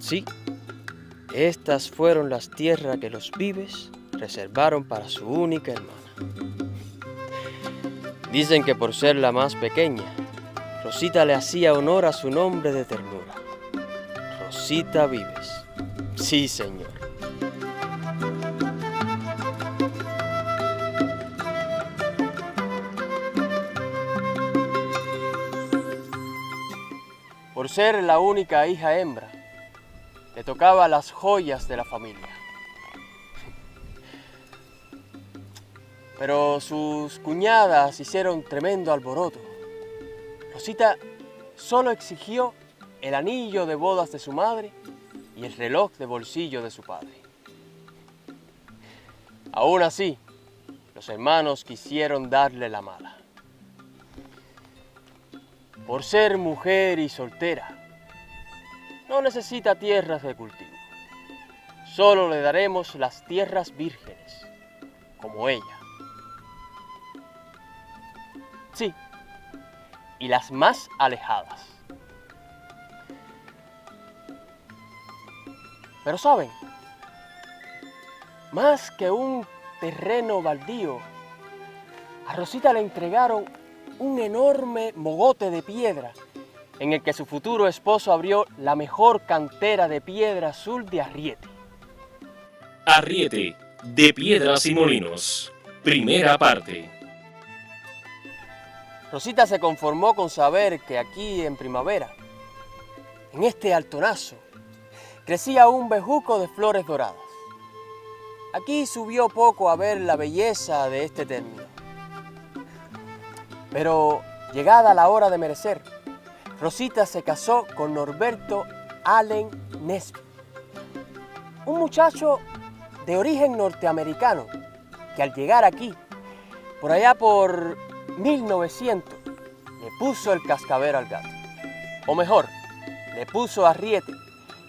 Sí, estas fueron las tierras que los Vives reservaron para su única hermana. Dicen que por ser la más pequeña, Rosita le hacía honor a su nombre de ternura. Rosita Vives. Sí, señor. Por ser la única hija hembra, le tocaba las joyas de la familia. Pero sus cuñadas hicieron tremendo alboroto. Rosita solo exigió el anillo de bodas de su madre y el reloj de bolsillo de su padre. Aún así, los hermanos quisieron darle la mala. Por ser mujer y soltera, no necesita tierras de cultivo. Solo le daremos las tierras vírgenes, como ella. Sí, y las más alejadas. Pero ¿saben? Más que un terreno baldío, a Rosita le entregaron un enorme mogote de piedra en el que su futuro esposo abrió la mejor cantera de piedra azul de Arriete. Arriete, de Piedras y Molinos. Primera parte. Rosita se conformó con saber que aquí en primavera, en este altonazo, crecía un bejuco de flores doradas. Aquí subió poco a ver la belleza de este término. Pero llegada la hora de merecer, Rosita se casó con Norberto Allen Nesbitt, un muchacho de origen norteamericano que al llegar aquí, por allá por 1900, le puso el cascabel al gato. O mejor, le puso a Arriete,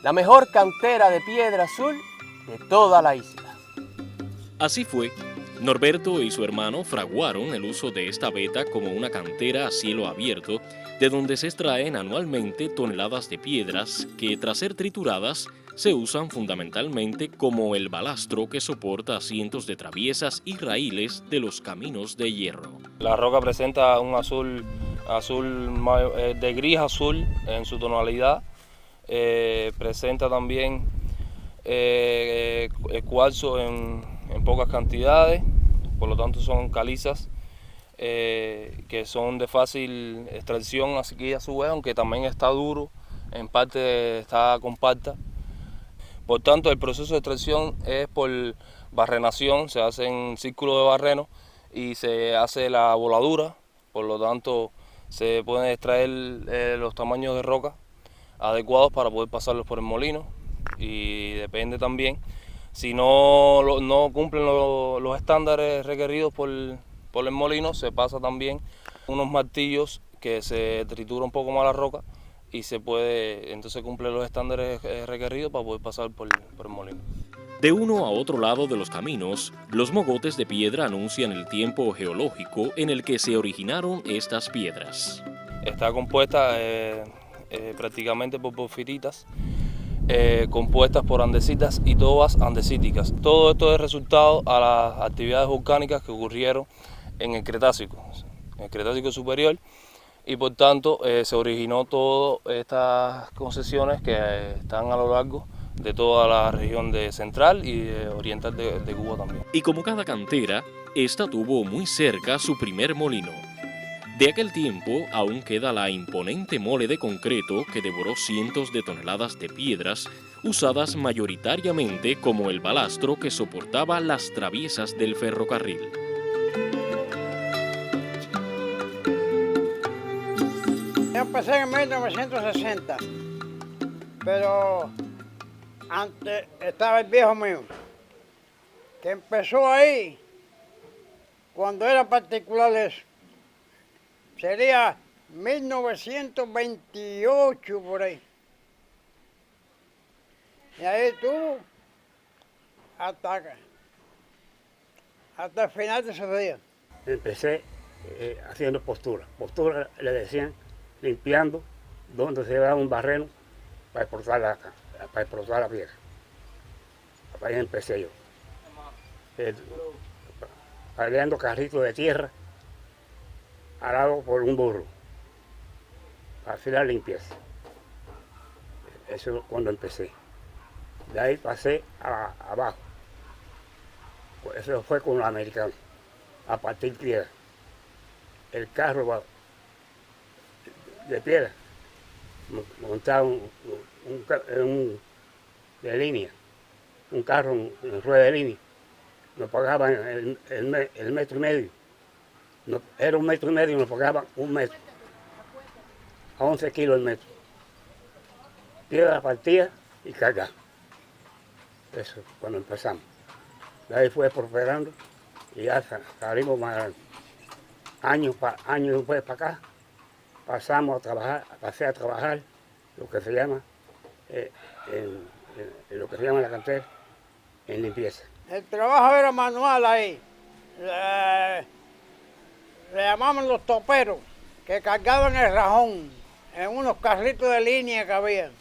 la mejor cantera de piedra azul de toda la isla. Así fue, Norberto y su hermano fraguaron el uso de esta veta como una cantera a cielo abierto, de donde se extraen anualmente toneladas de piedras que, tras ser trituradas, se usan fundamentalmente como el balastro que soporta cientos de traviesas y raíles de los caminos de hierro. La roca presenta un azul de gris azul en su tonalidad. Presenta también cuarzo en pocas cantidades, por lo tanto son calizas que son de fácil extracción aquí a su vez, aunque también está duro, en parte está compacta. Por tanto, el proceso de extracción es por barrenación, se hace en círculo de barreno y se hace la voladura, por lo tanto se pueden extraer los tamaños de roca adecuados para poder pasarlos por el molino, y depende también, si no cumplen los estándares requeridos por el molino, se pasa también unos martillos que se tritura un poco más la roca y entonces cumple los estándares requeridos para poder pasar por el molino. De uno a otro lado de los caminos, los mogotes de piedra anuncian el tiempo geológico en el que se originaron estas piedras. Está compuesta prácticamente por porfiritas, compuestas por andesitas y tobas andesíticas. Todo esto es resultado a las actividades volcánicas que ocurrieron en el Cretácico superior, y por tanto se originó todas estas concesiones que están a lo largo de toda la región central y oriental de Cuba también. Y como cada cantera, esta tuvo muy cerca su primer molino. De aquel tiempo aún queda la imponente mole de concreto que devoró cientos de toneladas de piedras, usadas mayoritariamente como el balastro que soportaba las traviesas del ferrocarril. Yo empecé en 1960, pero antes estaba el viejo mío, que empezó ahí cuando era particular eso. Sería 1928 por ahí. Y ahí estuvo hasta el final de esos días. Empecé haciendo postura. Postura le decían limpiando donde se da un barreno para exportar para explotar la piedra. Ahí empecé yo. Peleando carritos de tierra, arado por un burro, para hacer la limpieza. Eso es cuando empecé. De ahí pasé abajo. Eso fue con los americanos, a partir piedra. El carro de piedra, montado de línea, un carro en rueda de línea. Nos pagaban el metro y medio. Era 1,5 metros y nos pagaban 1 metro. A 11 kilos el metro. Piedra partida y cargada. Eso cuando empezamos. De ahí fue prosperando y ya salimos más grandes. Años después para acá, pasé a trabajar lo que se llama, en lo que se llama la cantera, en limpieza. El trabajo era manual ahí. Le llamaban los toperos, que cargaban el rajón en unos carritos de línea que había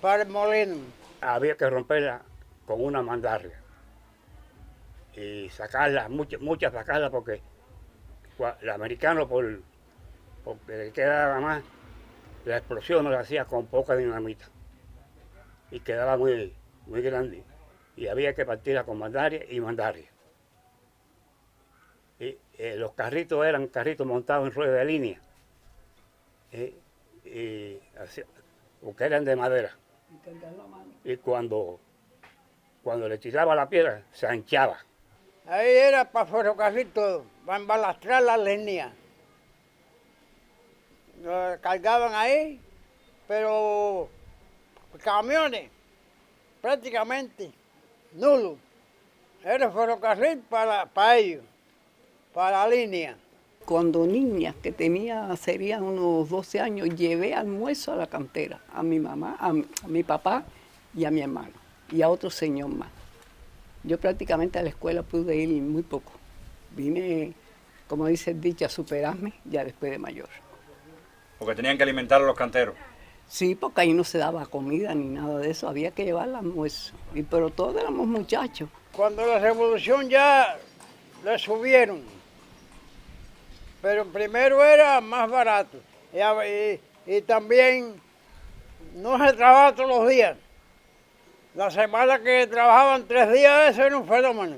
para el molino. Había que romperla con una mandarria y sacarla, muchas sacarlas porque el americano porque le quedaba más, la explosión la hacía con poca dinamita y quedaba muy grande. Y había que partirla con mandarria y mandarria. Y los carritos eran carritos montados en rueda de línea, porque eran de madera. Y cuando le tiraba la piedra, se anchaba. Ahí era para ferrocarril todo, para embalastrar las líneas. Lo cargaban ahí, pero camiones prácticamente nulo. Era ferrocarril para ellos, para la línea. Cuando niña, que serían unos 12 años, llevé almuerzo a la cantera, a mi mamá, a mi papá y a mi hermano, y a otro señor más. Yo prácticamente a la escuela pude ir muy poco. Vine, como dice el dicho, a superarme ya después de mayor. Porque tenían que alimentar a los canteros. Sí, porque ahí no se daba comida ni nada de eso, había que llevar el almuerzo. Pero todos éramos muchachos. Cuando la revolución ya le subieron, pero primero era más barato. Y también no se trabajaba todos los días. La semana que trabajaban 3 días, eso era un fenómeno.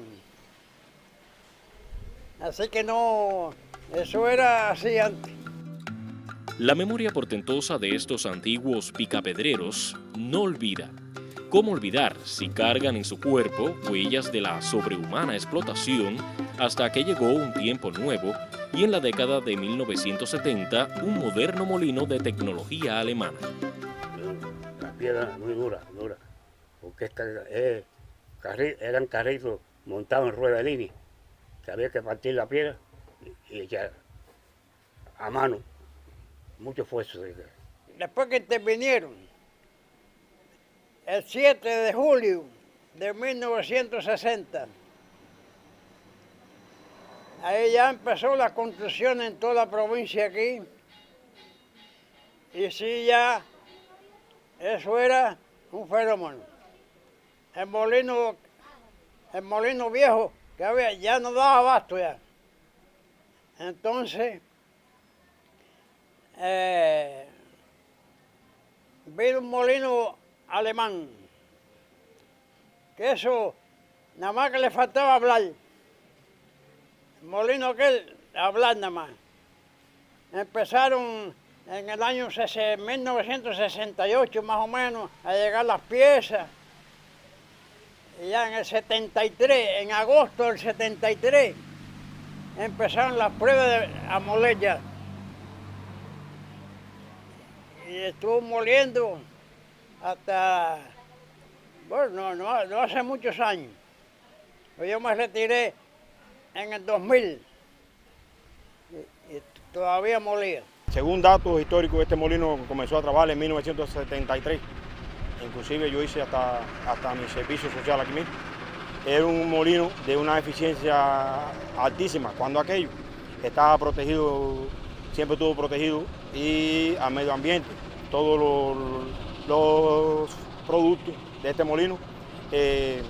Así que no, eso era así antes. La memoria portentosa de estos antiguos picapedreros no olvida. ¿Cómo olvidar si cargan en su cuerpo huellas de la sobrehumana explotación hasta que llegó un tiempo nuevo y en la década de 1970 un moderno molino de tecnología alemana? La piedra muy dura, porque eran carritos montados en rueda de línea, que había que partir la piedra y echar a mano, mucho esfuerzo. Después que intervinieron, el 7 de julio de 1960, ahí ya empezó la construcción en toda la provincia aquí, y sí, ya eso era un fenómeno. El molino viejo que había ya no daba abasto ya. Entonces, vino un molino alemán, que eso, nada más que le faltaba hablar. El molino aquel, hablar nada más. Empezaron en el año 1968 más o menos a llegar las piezas. Y ya en el 73, en agosto del 73, empezaron las pruebas a moler ya. Y estuvo moliendo hasta, bueno, no hace muchos años. Yo me retiré en el 2000 y todavía molía. Según datos históricos, este molino comenzó a trabajar en 1973. Inclusive yo hice hasta mi servicio social aquí mismo. Era un molino de una eficiencia altísima. Cuando aquello estaba protegido, siempre estuvo protegido, y al medio ambiente. Todos los productos este molino se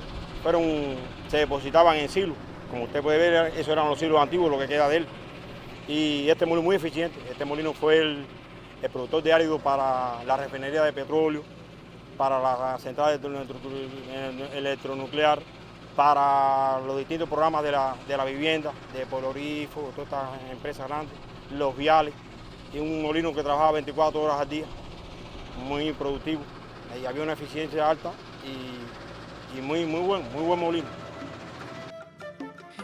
depositaban en silos. Como usted puede ver, esos eran los silos antiguos, lo que queda de él. Y este molino es muy eficiente. Este molino fue el productor de árido para la refinería de petróleo, para la central electronuclear, para los distintos programas de la vivienda, de Polorífero, todas estas empresas grandes, los viales. Y un molino que trabajaba 24 horas al día, muy productivo. Y había una eficiencia alta y muy buen molino.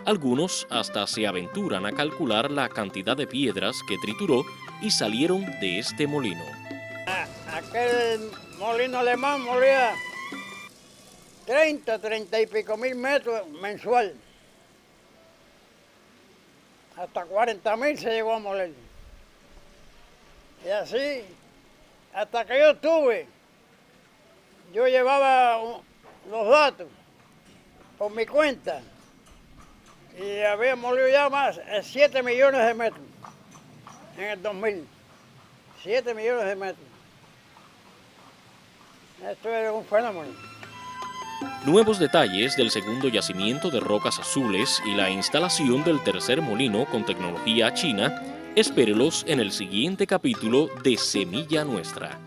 Algunos hasta se aventuran a calcular la cantidad de piedras que trituró y salieron de este molino. Aquel molino alemán molía 30 y pico mil metros mensual. Hasta 40.000 se llegó a moler. Y así, hasta que yo estuve, yo llevaba los datos por mi cuenta y había molido ya más de 7 millones de metros en el 2000. 7 millones de metros. Esto es un fenómeno. Nuevos detalles del segundo yacimiento de rocas azules y la instalación del tercer molino con tecnología china, espérelos en el siguiente capítulo de Semilla Nuestra.